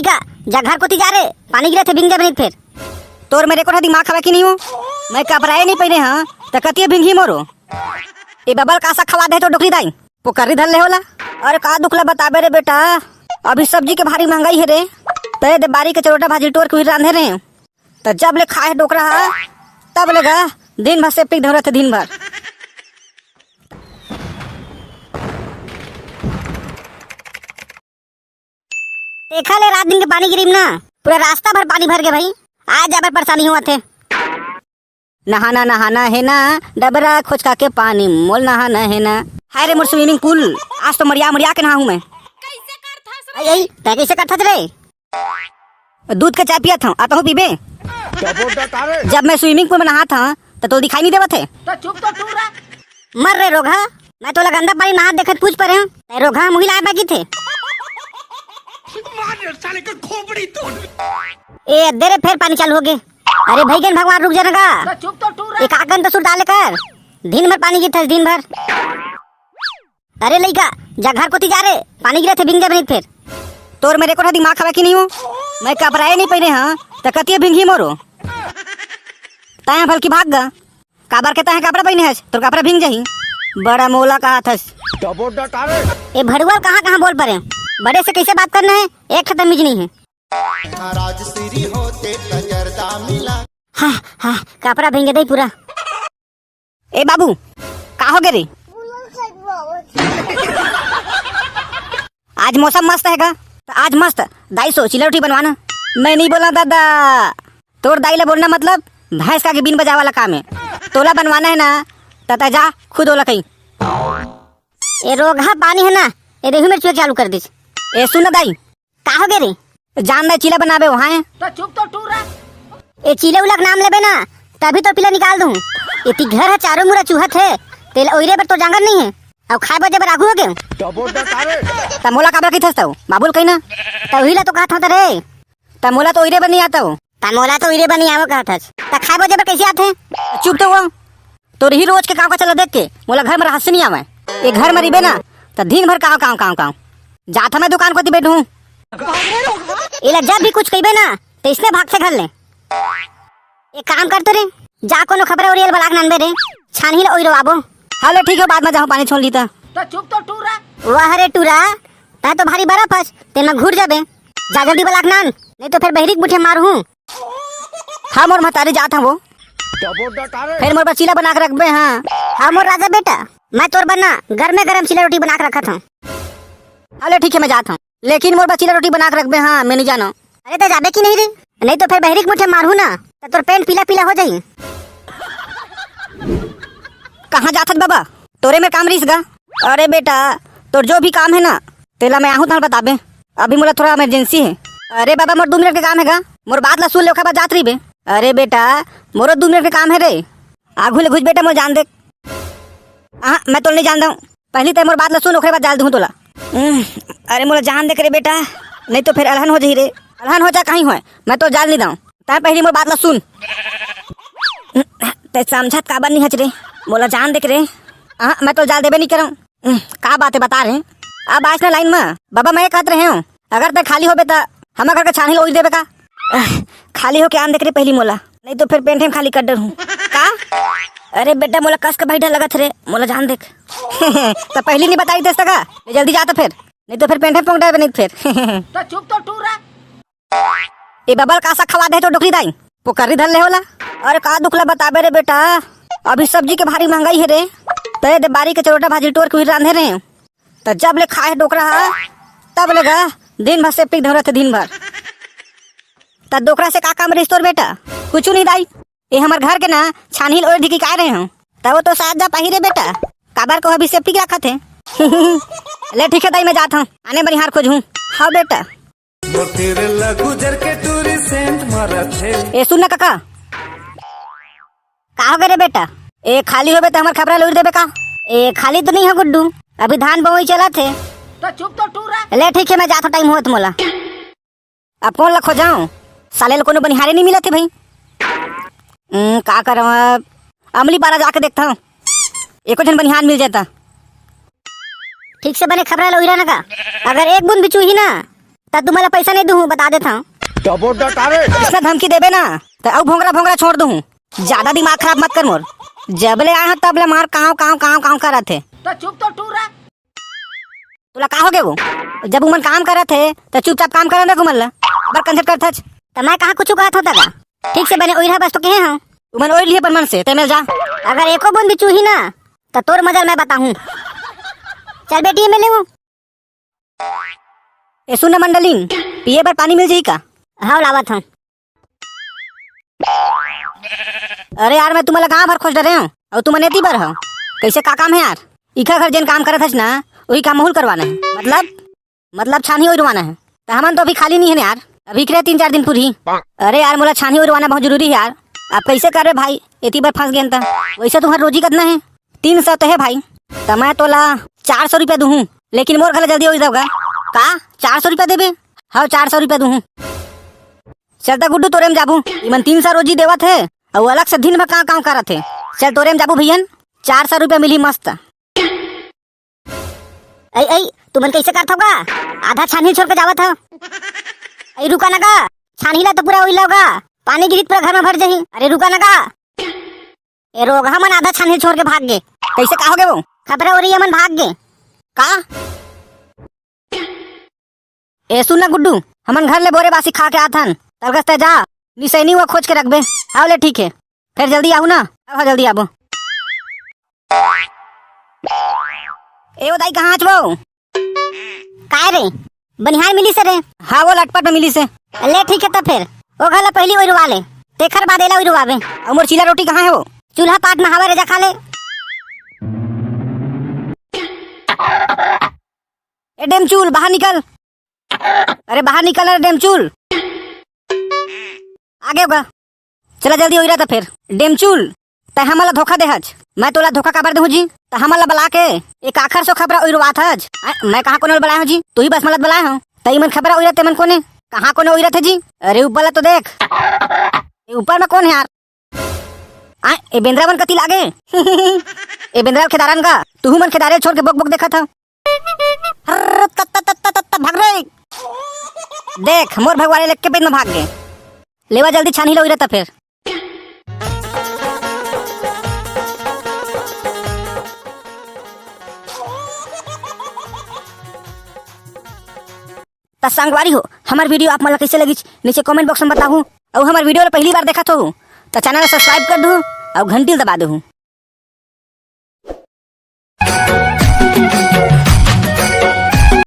लइका जा घर कोती जा रे पानी गिरे थे भींग जा बनी फिर तोर मेरे को दिमाग खवा की नहीं हो मैं कपड़ाए नहीं पहने हाँ तो कतिये भिंगी मोरो ए बबल कासा खवा दे तो डोकरी दाई पोकरी धर ले होला। अरे का दुखला बताबे रे बेटा अभी सब्जी के भारी महंगाई है रे तय दे बारी के चरोटा भाजी टोर के रांधे रे तो जब ले खाए डोकरा तब लेगा दिन भर से पिक धरत थे दिन भर। देखा ले रात दिन के पानी गिरी ना पूरा रास्ता भर पानी भर गए भाई आज जाबर परेशानी हुआ थे। नहाना नहाना है ना डबरा खोचका के पानी मोल नहाना है ना। हाय रे मोर स्विमिंग पूल आज तो मरिया मरिया के नहाऊं मैं। यही तै कैसे करता रे दूध के चाय पिया था आता हूँ पीबे। जब मैं स्विमिंग पूल में नहा था तो दिखाई नहीं देवा थे तो चुप तो तू रहा मर रे रोगा मैं तो गंदा पानी नहा देखत पूछ पर रोगा मुही लाए बाकी थे ए दे रे फिर पानी चालू हो गए। अरे भैगन भगवान रुक जाएगा चुप तो तू रहा एक आगन तो सुर डाले कर दिन भर पानी गिरता दिन भर। अरे लइका जा घर कोती जा रे पानी गिरे थे भींग जा बनी फिर तोर मेरे को दिमाग खवा की नहीं हो मैं कपड़ाए नहीं पहने हाँ तो कतिये भिंगी मोरो ताया भल की भाग गा काबर के ताया कपड़ा पहने है तो कपड़ा भींग जाही बड़ा मोला कहा था ए भड़ुआ कहाँ कहाँ बोल पड़े बड़े से कैसे बात करना है एक खत्म नहीं है। हाँ हाँ कपड़ा भींगे दे पूरा। ए बाबू का हो गए रे आज मौसम मस्त हैगा तो आज मस्त दाई सो चिल्ला रोटी बनवाना। मैं नहीं बोला दादा तोर दाई ला बोलना मतलब भैंस का के बीन बजा वाला काम है तोला बनवाना है ना तता जा खुद ओला कहीं। ए रोगा पानी है ना ए देखो मेरे चालू कर दी। ए सुन दाई का हो गए रे जान दे चिल्ला बनावे वहाँ है तो चुप तो टूरा ए चिले उलक नाम लेबे ना तभी तो पिला निकाल दूं इतनी घर है चारों मुरा चूहा थे तेल ओइरे पर तो जांगर नहीं है अब खाए बजे पर आगू हो गए तमोला काबरा की थस्ता हो बाबुल कहीं ना तो हिला तो कहा था रे तमोला तो ओइरे पर नहीं आता हो तमोला तो ओइरे बनी आवो कहा था ता खाए बजे पर कैसे आते चुप तो वो तो रही रोज के काम का चला देख के मोला घर में हंस नहीं आवे ये घर में रिबे ना तो दिन भर काम काम काम काम जाता मैं दुकान को बैठू इला जब भी कुछ कहबे ना तो इसने भाग से घर ले एक काम करते रे जा कोनो खबर ओरियल बलाक ननबे रे छानही ओइ रो आबो। हेलो ठीक है बाद में जाऊं पानी छोड़ लीता तो चुप तो टूरा वाह रे टूरा ता तो भारी बर्फ है ते में घुर जाबे जा जल्दी बलाक नान नहीं तो फिर बहरीक बुठे मारू। हाँ मोर मतारी जाता वो फिर मोर बचीला बना के रखबे। हाँ मोर राजा बेटा मैं तोर बना घर में गरम चिला रोटी बना के रखा था। हेलो ठीक है मैं जाता हूँ लेकिन मोर बचीला रोटी बना के रखबे। हाँ मैं नहीं जाना। अरे तो जाबे की नहीं रे नहीं तो फिर बहरीक मुठे मारू ना तो तोर पेंट पीला पीला हो जाई। कहाँ जात बाबा तोरे में काम रहीस गा। अरे बेटा तोर जो भी काम है ना तेला मैं आहू थाल बताबे अभी मोला थोड़ा इमरजेंसी है। अरे बाबा मोर 2 मिनट के काम है गा मोर बात ला सुन ले ओखा बाद जात रही बे। अरे बेटा मोरो 2 मिनट के काम है रे आगू ले घुस बेटा मोर जान देख। हाँ मैं तो नहीं जानता हूँ पहली तो मोर बात ला सुन ओखरे बाद जाल दूँ तोला। अरे मोला जान देख रे बेटा नहीं तो फिर अलहन हो जाही रे अलहन हो जा कहीं हो मैं तो जाल नहीं दाऊँ तार पहली मोर बात ला सुन ते समझत काबर नहीं हच रे मोला जान देख रे। हाँ मैं तो जाल देबे नहीं करूँ का बात है बता रहे अब आज ना लाइन में बाबा मैं कहते रहे हूँ अगर ते खाली हो बे तो हम घर के छानी ओई देबे का खाली हो के आन देख रे पहली मोला नहीं तो फिर पेंट खाली कर हूँ का। अरे बेटा मोला कस के बैठा लगत रे मोला जान देख तो पहली नहीं बताई दे सका जल्दी जाता फिर नहीं तो फिर पेंट पहुंचा नहीं फिर तो चुप तो टूरा ए बबल कासा खवा दे तो डोकरी दाई पोकरी धर ले होला। अरे का दुखला बताबे रे बेटा अभी सब्जी के भारी महंगाई है रे तय दे बारी के चरोटा भाजी टोर के रांधे रे तो जब ले खाए डोकरा तब लेगा दिन भर से पिक धरत थे दिन भर तो डोकरा से का काम रही तोर बेटा कुछ नहीं दाई ये हमारे घर के ना छानहिल ओढ़ ढिकी का रहे हूँ तब वो तो शायद जा पाही रे बेटा काबर को अभी सेफ्टी रखा थे ले ठीक है दाई मैं जाता हूँ आने बनिहार खोजूँ। हाँ बेटा ए सुन ना काका का हो गए रे बेटा ए खाली हो बे तो हमारे खबरा लोड़ देबे का। ए खाली तो नहीं है गुड्डू अभी धान बोई चला थे तो चुप तो टूरा ले ठीक है मैं जाता टाइम होत मोला अब कौन ला खोजाऊं साले कोनो बनिहारे नहीं मिला थे भाई का कर अमली पारा जाके देखता हूँ एको जन बनिहार मिल जाता। ठीक से बने खबरा लोहिरा ना का अगर एक बूंद भी चूही ना तब तुम्हारा पैसा नहीं दूँ, बता देता हूँ। इसने धमकी देबे ना तो अब भोंगरा भोंगरा छोड़ दूँ। ज्यादा दिमाग खराब मत कर मोर। जबले आया तबले मार काव करत थे। तो चुप तो टू रहा। तुला का हो गए वो? जब उमन काम करत थे तो चुपचाप काम करने घुमल ला। अबर कंसर्ट करत छ। तो मैं कहाँ कुछ कहत होता का? ठीक से बने ओइरा बस तो कहे हूँ। उमन ओइ लिए पर मन से तेमेल जा। अगर एको बूंद भी चूही ना तो तोर मजल मैं बताऊँ। चल बेटी में ले। ए सुन मंडलीन, पिए पर पानी मिल जाई का? हाँ लावत हूँ। अरे यार मैं तुम्हारा कहाँ भर खोज रहे हूँ और तुम नेती भर हो। कैसे का काम है यार? इखा घर जिन काम करत हस ना वही काम महूल करवाना है। मतलब छानी उड़वाना है। तो हमन तो अभी खाली नहीं है यार, अभी के 3-4 दिन पूरी। अरे यार मोला छानी उड़वाना बहुत जरूरी है यार। आप कैसे कर रहे भाई? एती बार फंस गए। वैसे तुम्हारा रोजी कितना है? 300 तो है भाई। तो मैं तोला 400 रुपया दूँ, लेकिन मोर घर जल्दी हो जाओगा का? 400 रुपया देबे? हाँ 400 रुपया दूँ। चलता गुड्डू तोरे में जाबू। इमन 300 रोजी देवत है और अलग से दिन में कहाँ काम करत है। चल तोरे में जाबू भैया, 400 रुपया मिली मस्त। ऐ तुमन कैसे करत होगा? आधा छानी छोड़ के जावत हो। ऐ रुका ना का, छानी ला तो पूरा ओइला होगा। पानी गिरित पूरा घर में भर जाही। अरे रुका ना का। ए रोग हमन आधा छानी छोड़ के भाग गए। कैसे का हो गए वो? खबर हो रही हमन भाग गए का? ए सुन ना गुड्डू, हमन घर ले बोरे बासी खा के आथन। तलगस्ते जा निसैनी हुआ खोज के रखबे। हाँ ले ठीक है, फिर जल्दी आओ ना। हाँ जल्दी आबो। ए वो दाई कहाँ वो? काय रे बनिहार मिली से रे? हाँ वो लटपट में मिली से। ले ठीक है तब फिर वो घर ला पहली वही रुवा ले, तेखर बाद एला वही रुवावे। और मोर चीला रोटी कहाँ है वो? चूल्हा पाट में हवा रेजा खा ले। ए डेमचूल बाहर निकल। अरे बाहर निकल रे डेमचूल। आगे होगा, चला जल्दी हो रहा था। फिर डेमचूल तय हमला धोखा दे हज। मैं तोला धोखा काबर दे जी? त हमला बुला के एक आखर सो खबरा उड़वात हज। मैं कहाँ कोने बुलाया हूँ जी? तू ही बस मला बुलाया हूँ। तई मन खबरा उड़त मन कोने कहाँ कोने उड़त है जी? अरे ऊपर तो देख, ऊपर में कौन है यार? ए बेंद्रावन कति लागे। ए बेंद्राव खेदारन का तू मन खेदारे छोड़ के बक देखा था। भाग रे, देख मोर भगवान लेके पेट में भाग गए। लेवा जल्दी छानी लो रहता फिर। संगवारी हो हमार वीडियो आप मला कैसे लगी नीचे कमेंट बॉक्स में बताऊँ। और हमार वीडियो पहली बार देखा तो चैनल सब्सक्राइब कर दूँ और घंटी दबा दूँ।